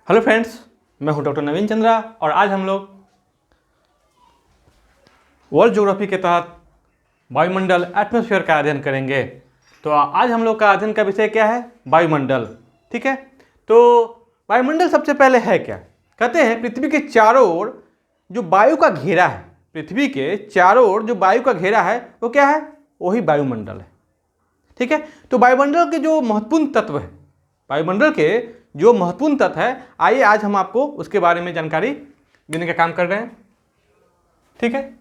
Hello friends, मैं हूं doctor नवीन चंद्रा और आज हम लोग वर्ल्ड ज्योग्राफी के तहत वायुमंडल एटमॉस्फेयर का अध्ययन करेंगे। तो आज हम लोग का अध्ययन का विषय क्या है? वायुमंडल। ठीक है, तो वायुमंडल सबसे पहले है क्या? कहते हैं पृथ्वी के चारों ओर जो वायु का घेरा है, पृथ्वी के चारों ओर जो वायु का घेरा है वो क्या है? वही वायुमंडल है। ठीक है, तो वायुमंडल के जो महत्वपूर्ण तत्व है, वायुमंडल के जो महत्वपूर्ण तत्व है, आइए आज हम आपको उसके बारे में जानकारी देने का काम कर रहे हैं। ठीक है,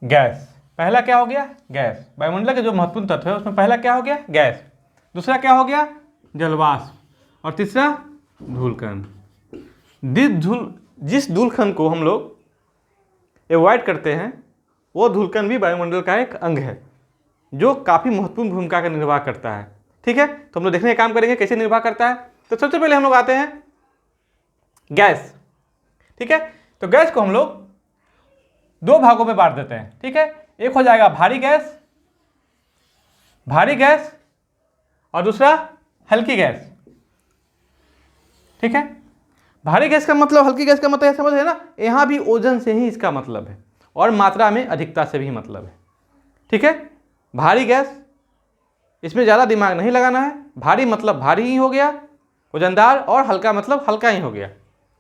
गैस पहला क्या हो गया? गैस। वायुमंडल के जो महत्वपूर्ण तत्व है उसमें पहला क्या हो गया? गैस। दूसरा क्या हो गया? जलवाष्प। और तीसरा धूलकण। जिस धूलकण को हम लोग एवॉइड करते हैं वो धूलकण भी वायुमंडल का एक अंग है जो काफ़ी महत्वपूर्ण भूमिका का निर्वाह करता है। ठीक है, तो हम लोग देखने का काम करेंगे कैसे निर्वाह करता है। तो सबसे पहले हम लोग आते हैं गैस। ठीक है, तो गैस को हम लोग दो भागों में बांट देते हैं। ठीक है, एक हो जाएगा भारी गैस और दूसरा हल्की गैस। ठीक है, भारी गैस का मतलब, हल्की गैस का मतलब समझ है ना, यहां भी ओजन से ही इसका मतलब है और मात्रा में अधिकता से भी मतलब है। ठीक है, भारी गैस, इसमें ज़्यादा दिमाग नहीं लगाना है। भारी मतलब भारी ही हो गया, वजनदार, और हल्का मतलब हल्का ही हो गया।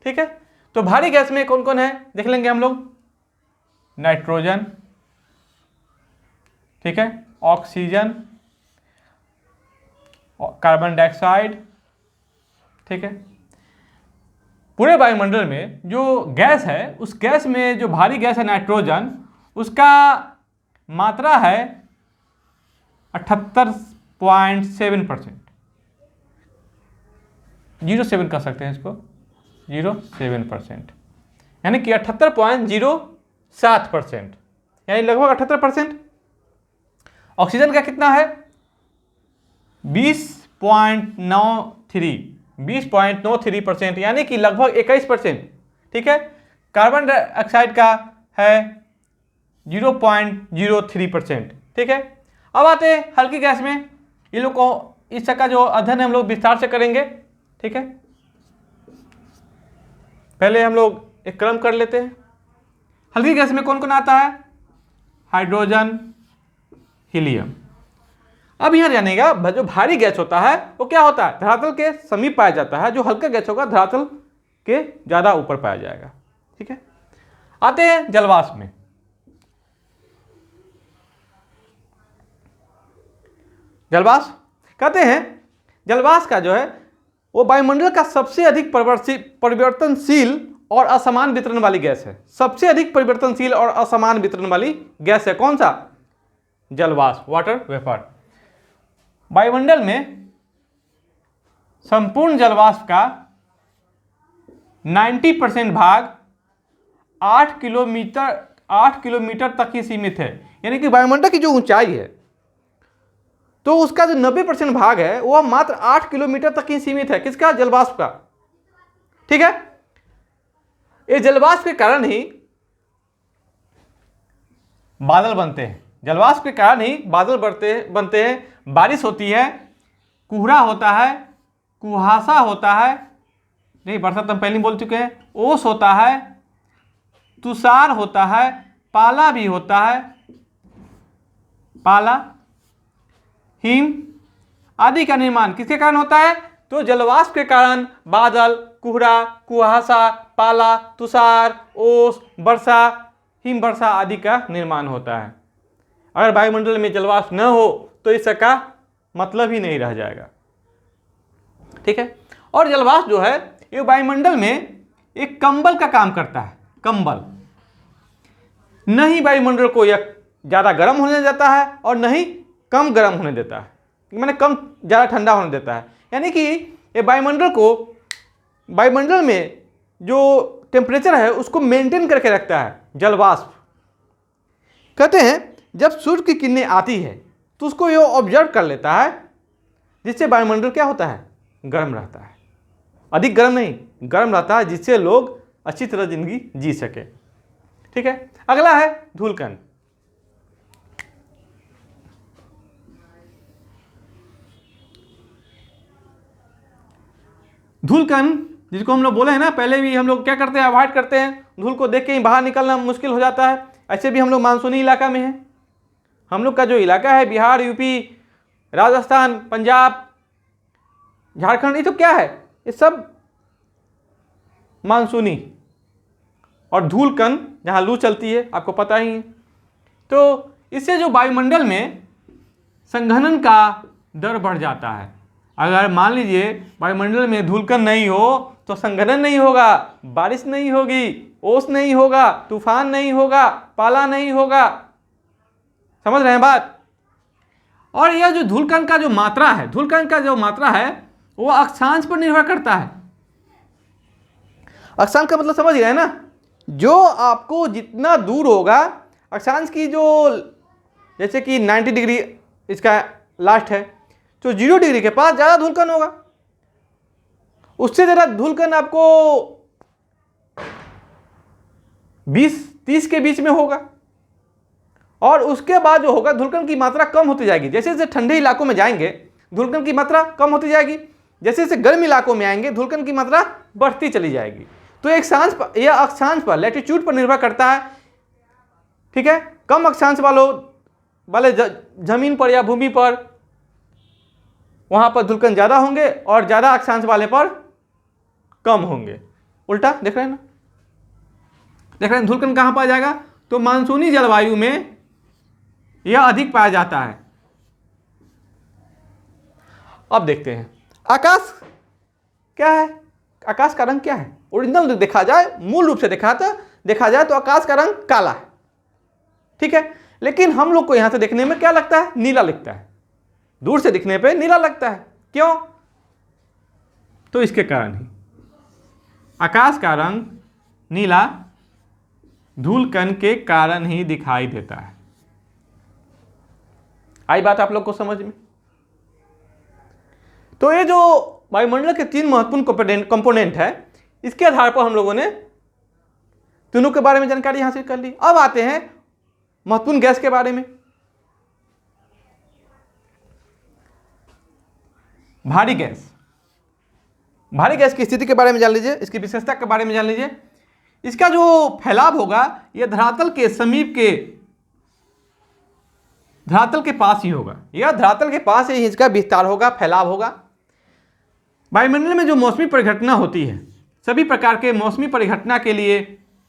ठीक है, तो भारी गैस में कौन कौन है देख लेंगे हम लोग। नाइट्रोजन, ठीक है, ऑक्सीजन, कार्बन डाइऑक्साइड। ठीक है, पूरे वायुमंडल में जो गैस है, उस गैस में जो भारी गैस है नाइट्रोजन, उसका मात्रा है 78.7%। 07 कर सकते हैं इसको, 07%, यानी कि 78.07%, यानी लगभग 78%। ऑक्सीजन का कितना है? 20.93%, यानी कि लगभग 21%। ठीक है, कार्बन डाइऑक्साइड का है 0.03%। ठीक है, अब आते हैं हल्की गैस में। ये लोग को इसका जो अध्ययन हम लोग विस्तार से करेंगे। ठीक है, पहले हम लोग एक क्रम कर लेते हैं। हल्की गैस में कौन कौन आता है? Hydrogen, helium. अब यहां जानेगा, जो भारी गैस होता है वो क्या होता है? धरातल के समीप पाया जाता है। जो हल्का गैस होगा धरातल के ज्यादा ऊपर पाया जाएगा। ठीक है, आते हैं जलवाष्प में। जलवाष्प कहते हैं, जलवाष्प का जो है वो वायुमंडल का सबसे अधिक परिवर्तनशील और असमान वितरण वाली गैस है। सबसे अधिक परिवर्तनशील और असमान वितरण वाली गैस है कौन सा? जलवाष्प, वाटर वेपर। वायुमंडल में संपूर्ण जलवाष्प का 90% भाग 8 किलोमीटर तक ही सीमित है। यानी कि वायुमंडल की जो ऊंचाई है तो उसका जो 90% भाग है वह मात्र 8 किलोमीटर तक ही सीमित है। किसका? जलवाष्प का। ठीक है, ये जलवाष्प के कारण ही बादल बनते हैं। जलवाष्प के कारण ही बादल बनते हैं, बारिश होती है, कोहरा होता है, कुहासा होता है, नहीं बरसात हम पहले बोल चुके हैं, ओस होता है, तुषार होता है, पाला भी होता है, पाला, हिम आदि का निर्माण किसके कारण होता है? तो जलवाष्प के कारण बादल, कोहरा, कुहासा, पाला, तुषार, ओस, वर्षा, हिम वर्षा आदि का निर्माण होता है। अगर वायुमंडल में जलवाष्प न हो तो इसका मतलब ही नहीं रह जाएगा। ठीक है, और जलवाष्प जो है ये वायुमंडल में एक कंबल का काम करता है। कंबल, न ही वायुमंडल को यह ज्यादा गर्म होने देता है और न ही कम गर्म होने देता है, माने कम ज्यादा ठंडा होने देता है। यानी कि ये वायुमंडल में जो टेम्परेचर है उसको मेंटेन करके रखता है जलवाष्प। कहते हैं जब सूर्य की किरणें आती है तो उसको ये ऑब्जर्व कर लेता है, जिससे वायुमंडल क्या होता है? गर्म रहता है। अधिक गर्म नहीं, गर्म रहता है, जिससे लोग अच्छी तरह जिंदगी जी सके। ठीक है, अगला है धूलकण। धूलकण जिसको हम लोग बोले हैं ना, पहले भी हम लोग क्या करते हैं, अवॉइड करते हैं, धूल को देख के ही बाहर निकलना मुश्किल हो जाता है। ऐसे भी हम लोग मानसूनी इलाका में हैं। हम लोग का जो इलाका है बिहार, यूपी, राजस्थान, पंजाब, झारखंड, ये तो क्या है, ये सब मानसूनी, और धूल कण जहाँ लू चलती है आपको पता ही है। तो इससे जो वायुमंडल में संघनन का दर बढ़ जाता है। अगर मान लीजिए वायुमंडल में धूलकण नहीं हो तो संघनन नहीं होगा, बारिश नहीं होगी, ओस नहीं होगा, तूफान नहीं होगा, पाला नहीं होगा। समझ रहे हैं बात? और यह जो धूलकण का जो मात्रा है, धूलकण का जो मात्रा है वो अक्षांश पर निर्भर करता है। अक्षांश का मतलब समझ गए ना, जो आपको जितना दूर होगा, अक्षांश की जो, जैसे कि 90 डिग्री इसका लास्ट है, तो 0 डिग्री के पास ज़्यादा धूलकण होगा, उससे ज़्यादा धूलकण आपको 20-30 के बीच में होगा। और उसके बाद जो होगा धूलकण की मात्रा कम होती जाएगी। जैसे जैसे ठंडे इलाकों में जाएंगे धूलकण की मात्रा कम होती जाएगी, जैसे जैसे गर्म इलाकों में आएंगे धूलकण की मात्रा बढ़ती चली जाएगी। तो एक अक्षांश पर या अक्षांश पर, लैटिट्यूड पर निर्भर करता है। ठीक है, कम अक्षांश वाले जमीन पर या भूमि पर वहां पर धूलकण ज्यादा होंगे और ज्यादा अक्षांश वाले पर कम होंगे। उल्टा देख रहे हैं ना, देख रहे हैं धूलकण कहां पाया जाएगा, तो मानसूनी जलवायु में यह अधिक पाया जाता है। अब देखते हैं आकाश क्या है। आकाश का रंग क्या है? ओरिजिनल देखा जाए, मूल रूप से देखा जाए तो आकाश का रंग काला है। ठीक है, लेकिन हम लोग को यहां से देखने में क्या लगता है, नीला लगता है। दूर से दिखने पे नीला लगता है, क्यों? तो इसके कारण ही आकाश का रंग नीला धूलकण के कारण ही दिखाई देता है। आई बात आप लोग को समझ में? तो ये जो वायुमंडल के 3 महत्वपूर्ण कंपोनेंट है, इसके आधार पर हम लोगों ने तीनों के बारे में जानकारी हासिल कर ली। अब आते हैं महत्वपूर्ण गैस के बारे में। भारी गैस, भारी गैस की स्थिति के बारे में जान लीजिए, इसकी विशेषता के बारे में जान लीजिए। इसका जो फैलाव होगा यह धरातल के समीप के, धरातल के पास ही होगा। यह धरातल के पास ही इसका विस्तार होगा, फैलाव होगा। वायुमंडल में जो मौसमी परिघटना होती है, सभी प्रकार के मौसमी परिघटना के लिए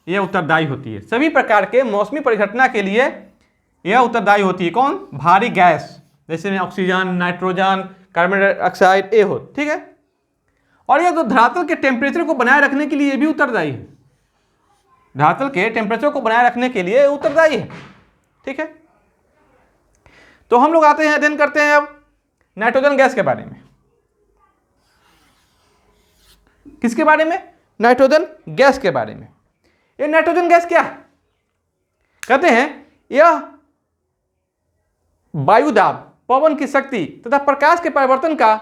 यह उत्तरदायी होती है। सभी प्रकार के मौसमी परिघटना के लिए यह उत्तरदायी होती है। कौन? भारी गैस, जैसे में ऑक्सीजन, नाइट्रोजन, कार्बन डाइऑक्साइड, ये हो। ठीक है, और यह तो धरातल के टेम्परेचर को बनाए रखने के लिए भी उत्तरदायी है। धरातल के टेम्परेचर को बनाए रखने के लिए उत्तरदायी है। ठीक है, तो हम लोग आते हैं, अध्ययन करते हैं अब नाइट्रोजन गैस के बारे में। किसके बारे में? नाइट्रोजन गैस के बारे में। ये नाइट्रोजन गैस क्या है? कहते हैं यह वायुदाब, पवन की शक्ति तथा प्रकाश के परिवर्तन का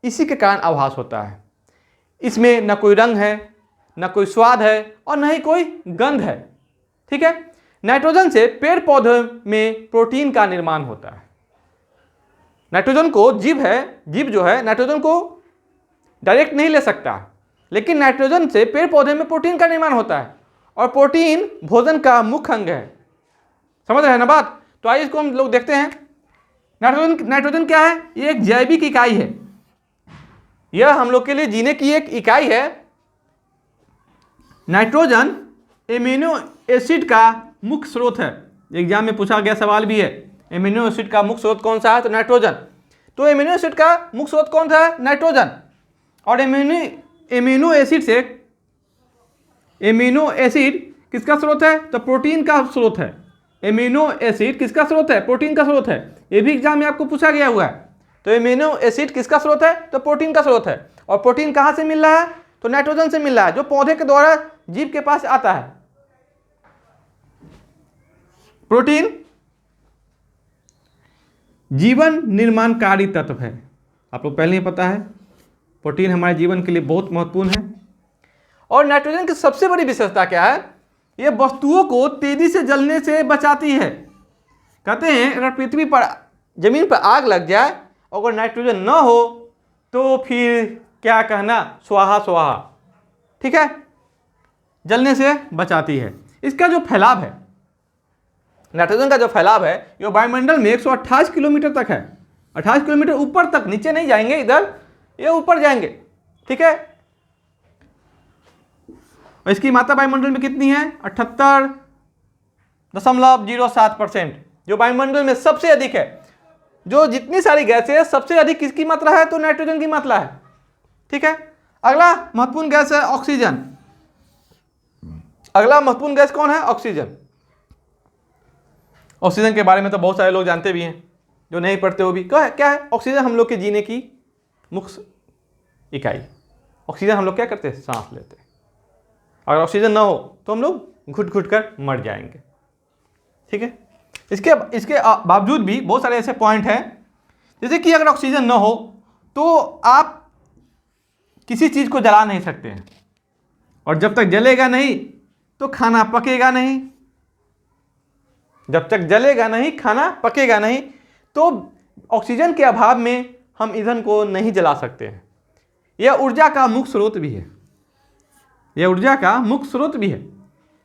इसी के कारण आभास होता है। इसमें न कोई रंग है, न कोई स्वाद है और न ही कोई गंध है। ठीक है, नाइट्रोजन से पेड़ पौधों में प्रोटीन का निर्माण होता है। नाइट्रोजन को जीव जो है नाइट्रोजन को डायरेक्ट नहीं ले सकता, लेकिन नाइट्रोजन से पेड़ पौधे में प्रोटीन का निर्माण होता है और प्रोटीन भोजन का मुख्य अंग है। समझ रहे हैं ना बात? तो आइए इसको हम लोग देखते हैं। नाइट्रोजन क्या है? ये एक जैविक इकाई है। यह हम लोग के लिए जीने की एक इकाई है। नाइट्रोजन एमिनो एसिड का मुख्य स्रोत है। एग्जाम में पूछा गया सवाल भी है, एमिनो एसिड का मुख्य स्रोत कौन सा है? तो नाइट्रोजन। तो एमिनो एसिड का मुख्य स्रोत कौन सा है? नाइट्रोजन। और एमिनो एसिड किसका स्रोत है? तो प्रोटीन का स्रोत है। एमिनो एसिड किसका स्रोत है? प्रोटीन का स्रोत है। ये भी एग्जाम में आपको पूछा गया हुआ है। तो एमिनो एसिड किसका स्रोत है? तो प्रोटीन का स्रोत है। और प्रोटीन कहाँ से मिल रहा है? तो नाइट्रोजन से मिल रहा है, जो पौधे के द्वारा जीव के पास आता है। प्रोटीन जीवन निर्माणकारी तत्व है। आप लोग पहले ही पता है, प्रोटीन हमारे जीवन के लिए बहुत महत्वपूर्ण है। और नाइट्रोजन की सबसे बड़ी विशेषता क्या है? यह वस्तुओं को तेजी से जलने से बचाती है। कहते हैं अगर पृथ्वी पर, जमीन पर आग लग जाए, अगर नाइट्रोजन न हो तो फिर क्या कहना, स्वाहा स्वाहा, ठीक है, जलने से बचाती है। इसका जो फैलाव है, नाइट्रोजन का जो फैलाव है, ये वायुमंडल में 128 किलोमीटर तक है। 28 किलोमीटर ऊपर तक, नीचे नहीं जाएंगे इधर, ये ऊपर जाएंगे, ठीक है। और इसकी मात्रा वायुमंडल में कितनी है? 78.07%, जो वायुमंडल में सबसे अधिक है। जो जितनी सारी गैसें है, सबसे अधिक किसकी मात्रा है? तो नाइट्रोजन की मात्रा है, ठीक है। अगला महत्वपूर्ण गैस है ऑक्सीजन। अगला महत्वपूर्ण गैस कौन है? ऑक्सीजन। ऑक्सीजन के बारे में तो बहुत सारे लोग जानते भी हैं, जो नहीं पढ़ते वो भी। क्या है ऑक्सीजन? हम लोग के जीने की मुख्य इकाई। ऑक्सीजन हम लोग क्या करते हैं? सांस लेते हैं। अगर ऑक्सीजन ना हो तो हम लोग घुट घुट कर मर जाएंगे, ठीक है। इसके बावजूद भी बहुत सारे ऐसे पॉइंट हैं, जैसे कि अगर ऑक्सीजन ना हो तो आप किसी चीज़ को जला नहीं सकते हैं, और जब तक जलेगा नहीं तो खाना पकेगा नहीं। जब तक जलेगा नहीं, खाना पकेगा नहीं। तो ऑक्सीजन के अभाव में हम ईंधन को नहीं जला सकते हैं। यह ऊर्जा का मुख्य स्रोत भी है, यह ऊर्जा का मुख्य स्रोत भी है,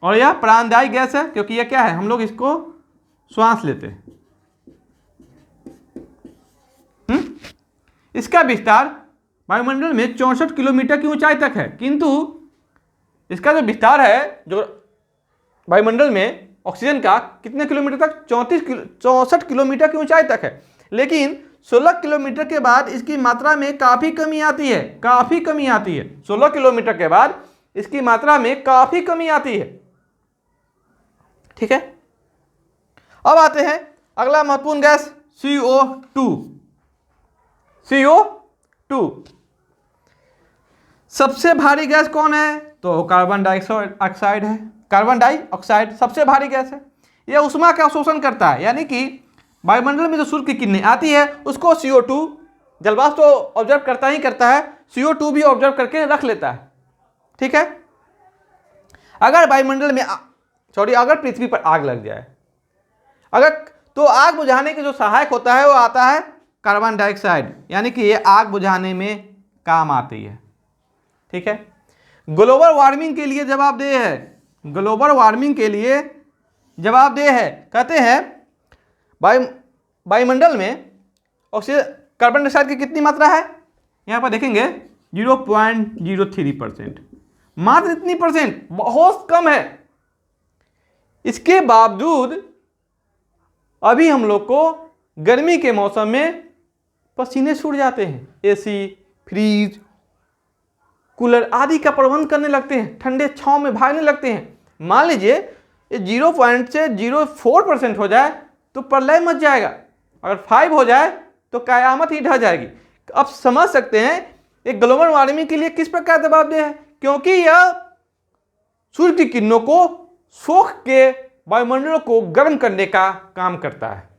और यह प्राणदायी गैस है, क्योंकि यह क्या है? हम लोग इसको श्वास लेते हैं। इसका विस्तार वायुमंडल में 64 किलोमीटर की ऊंचाई तक है, किंतु इसका जो विस्तार है, जो वायुमंडल में ऑक्सीजन का, कितने किलोमीटर तक? 64 किलोमीटर की ऊंचाई तक है। लेकिन 16 किलोमीटर के बाद इसकी मात्रा में काफ़ी कमी आती है, काफ़ी कमी आती है। 16 किलोमीटर के बाद इसकी मात्रा में काफ़ी कमी आती है, ठीक है। अब आते हैं अगला महत्वपूर्ण गैस CO2। CO2 सबसे भारी गैस कौन है? तो कार्बन डाइऑक्साइड है। कार्बन डाइऑक्साइड सबसे भारी गैस है। यह उष्मा का अवशोषण करता है, यानी कि वायुमंडल में जो सूर्य की किरणें आती है उसको CO2 जलवाष्प तो ऑब्जर्व करता ही करता है, CO2 भी ऑब्जर्व करके रख लेता है, ठीक है। अगर वायुमंडल में अगर पृथ्वी पर आग लग जाए, तो आग बुझाने के जो सहायक होता है वो आता है कार्बन डाइऑक्साइड, यानी कि ये आग बुझाने में काम आती है, ठीक है। ग्लोबल वार्मिंग के लिए जवाबदेह है, ग्लोबल वार्मिंग के लिए जवाबदेह है। कहते हैं वायुमंडल में ऑक्सीजन, कार्बन डाइऑक्साइड की कितनी मात्रा है? यहाँ पर देखेंगे 0.03%, मात्र इतनी परसेंट, बहुत कम है। इसके बावजूद अभी हम लोग को गर्मी के मौसम में पसीने छूट जाते हैं, एसी, फ्रीज, कूलर आदि का प्रबंध करने लगते हैं, ठंडे छांव में भागने लगते हैं। मान लीजिए 0.04% हो जाए तो प्रलय मच जाएगा, अगर 5 हो जाए तो कयामत ही ढह जाएगी। अब समझ सकते हैं एक ग्लोबल वार्मिंग के लिए किस प्रकार जवाबदेह है, क्योंकि यह सूर्य की किरणों को सोख के वायुमंडल को गर्म करने का काम करता है।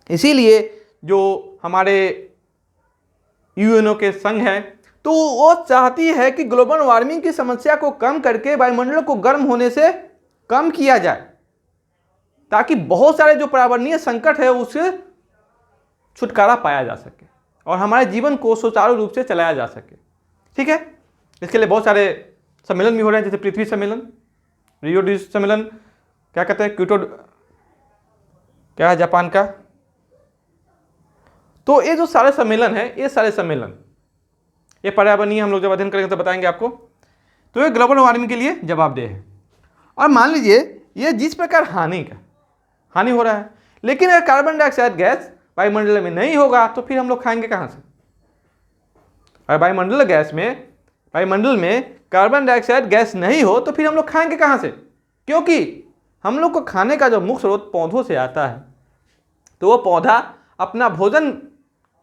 इसीलिए जो हमारे यूएनओ के संघ है, तो वो चाहती है कि ग्लोबल वार्मिंग की समस्या को कम करके वायुमंडल को गर्म होने से कम किया जाए, ताकि बहुत सारे जो पर्यावरणीय संकट है उससे छुटकारा पाया जा सके और हमारे जीवन को सुचारू रूप से चलाया जा सके, ठीक है। इसके लिए बहुत सारे सम्मेलन भी हो रहे हैं, जैसे पृथ्वी सम्मेलन, रियो डी सम्मेलन, क्या कहते हैं, क्योटो, क्या है जापान का। तो ये जो सारे सम्मेलन है, ये सारे सम्मेलन, ये पर्यावरणीय हम लोग जब अध्ययन करेंगे तो बताएंगे आपको। तो ये ग्लोबल वार्मिंग के लिए जवाबदेह है। और मान लीजिए ये जिस प्रकार हानि हो रहा है, लेकिन अगर कार्बन डाइऑक्साइड गैस वायुमंडल में नहीं होगा तो फिर हम लोग खाएंगे कहाँ से? अगर वायुमंडल में कार्बन डाइऑक्साइड गैस नहीं हो तो फिर हम लोग खाएंगे कहाँ से? क्योंकि हम लोग को खाने का जो मुख्य स्रोत पौधों से आता है, तो वो पौधा अपना भोजन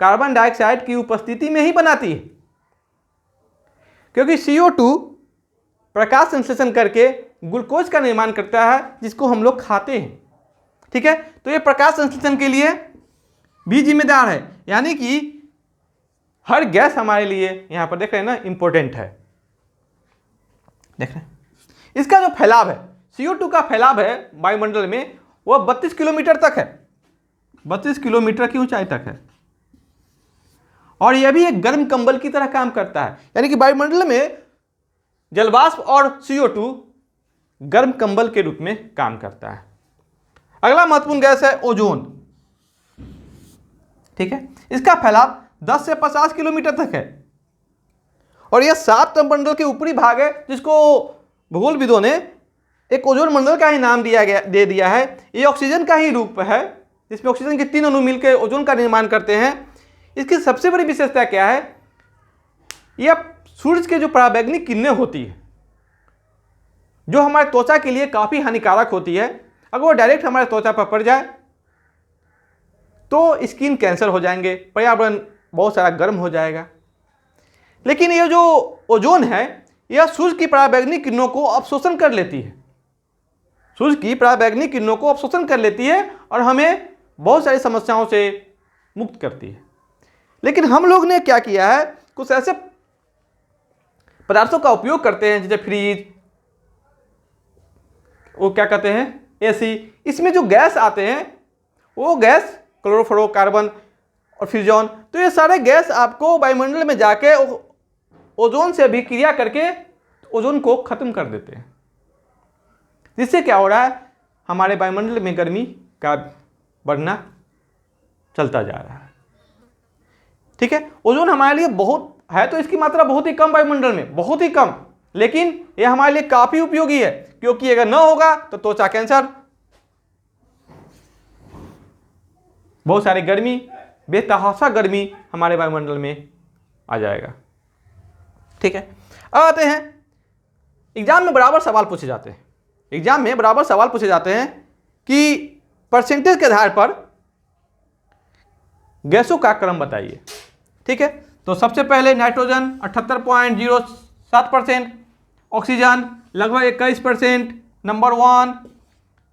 कार्बन डाइऑक्साइड की उपस्थिति में ही बनाती है, क्योंकि CO2 प्रकाश संश्लेषण करके ग्लूकोज का निर्माण करता है, जिसको हम लोग खाते हैं, ठीक है। तो ये प्रकाश संश्लेषण के लिए भी जिम्मेदार है, यानी कि हर गैस हमारे लिए यहां पर देख रहे हैं ना, इंपॉर्टेंट है। देख रहे हैं इसका जो फैलाव है, CO2 का फैलाव है वायुमंडल में, वह 32 किलोमीटर तक है, 32 किलोमीटर की ऊंचाई तक है। और यह भी एक गर्म कंबल की तरह काम करता है। यानी कि वायुमंडल में जलवाष्प और CO2 गर्म कंबल के रूप में काम करता है। अगला महत्वपूर्ण गैस है ओजोन। ठीक है, इसका फैलाव 10 से 50 किलोमीटर तक है और यह सात मंडल के ऊपरी भाग है, जिसको भूगोलविदों ने एक ओजोन मंडल का ही नाम दे दिया है। ये ऑक्सीजन का ही रूप है, जिसमें ऑक्सीजन के 3 अणु मिलकर ओजोन का निर्माण करते हैं। इसकी सबसे बड़ी विशेषता क्या है? यह सूरज के जो पराबैंगनी किरणें होती है, जो हमारे त्वचा के लिए काफ़ी हानिकारक होती है, अगर वो डायरेक्ट हमारे त्वचा पर पड़ जाए तो स्किन कैंसर हो जाएंगे, पर्यावरण बहुत सारा गर्म हो जाएगा। लेकिन ये जो ओजोन है, यह सूर्य की पराबैंगनी किरणों को अवशोषण कर लेती है। सूर्य की पराबैंगनी किरणों को अवशोषण कर लेती है और हमें बहुत सारी समस्याओं से मुक्त करती है। लेकिन हम लोग ने क्या किया है, कुछ ऐसे पदार्थों का उपयोग करते हैं जैसे फ्रिज, वो क्या कहते हैं, AC, इसमें जो गैस आते हैं वो गैस क्लोरोफ्लोरोकार्बन और फ्यूजन, तो ये सारे गैस आपको वायुमंडल में जाके ओजोन से भी क्रिया करके ओजोन को खत्म कर देते हैं। जिससे क्या हो रहा है, हमारे वायुमंडल में गर्मी का बढ़ना चलता जा रहा है। ठीक है, ओजोन हमारे लिए बहुत है, तो इसकी मात्रा बहुत ही कम वायुमंडल में, बहुत ही कम, लेकिन यह हमारे लिए काफी उपयोगी है, क्योंकि अगर न होगा तो त्वचा कैंसर, बहुत सारी गर्मी, बेतहाशा गर्मी हमारे वायुमंडल में आ जाएगा। ठीक है, अब आते हैं एग्जाम में बराबर सवाल पूछे जाते हैं। एग्जाम में बराबर सवाल पूछे जाते हैं कि परसेंटेज के आधार पर गैसों का क्रम बताइए। ठीक है, तो सबसे पहले नाइट्रोजन 78.07%, ऑक्सीजन लगभग 21%, नंबर 1,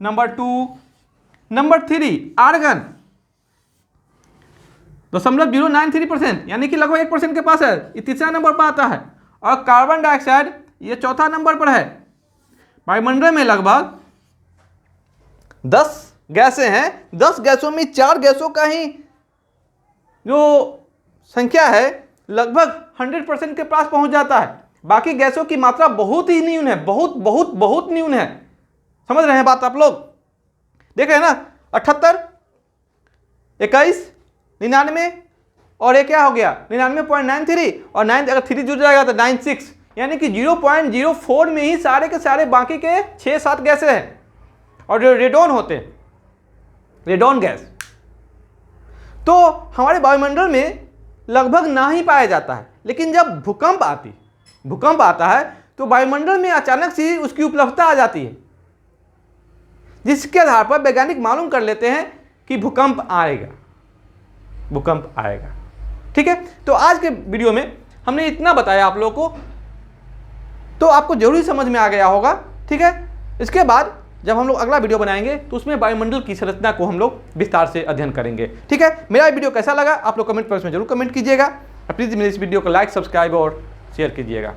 नंबर 2, नंबर 3 आर्गन 0.093%, यानी कि लगभग 1% के पास है, ये तीसरा नंबर पर आता है। और कार्बन डाइऑक्साइड ये चौथा नंबर पर है। वायुमंडल में लगभग 10 गैसें हैं, 10 गैसों में 4 गैसों का ही जो संख्या है लगभग 100% के पास पहुंच जाता है। बाकी गैसों की मात्रा बहुत ही न्यून है, बहुत बहुत बहुत न्यून है। समझ रहे हैं बात आप लोग? देख रहे हैं ना, 78, 21, 99 और ये क्या हो गया 99.93, और 9 अगर 3 जुड़ जाएगा तो 96, यानी कि 0.04 में ही सारे के सारे बाकी के 6-7 गैसें हैं। और जो रेडॉन होते हैं, रेडॉन गैस तो हमारे वायुमंडल में लगभग ना ही पाया जाता है। लेकिन जब भूकंप आता है तो वायुमंडल में अचानक से उसकी उपलब्धता आ जाती है, जिसके आधार पर वैज्ञानिक मालूम कर लेते हैं कि भूकंप आएगा। ठीक है, तो आज के वीडियो में हमने इतना बताया आप लोगों को, तो आपको जरूरी समझ में आ गया होगा। ठीक है, इसके बाद जब हम लोग अगला वीडियो बनाएंगे तो उसमें वायुमंडल की संरचना को हम लोग विस्तार से अध्ययन करेंगे। ठीक है, मेरा वीडियो कैसा लगा आप लोग कमेंट बॉक्स में जरूर कमेंट कीजिएगा। प्लीज़ मेरे इस वीडियो को लाइक, सब्सक्राइब और शेयर कीजिएगा।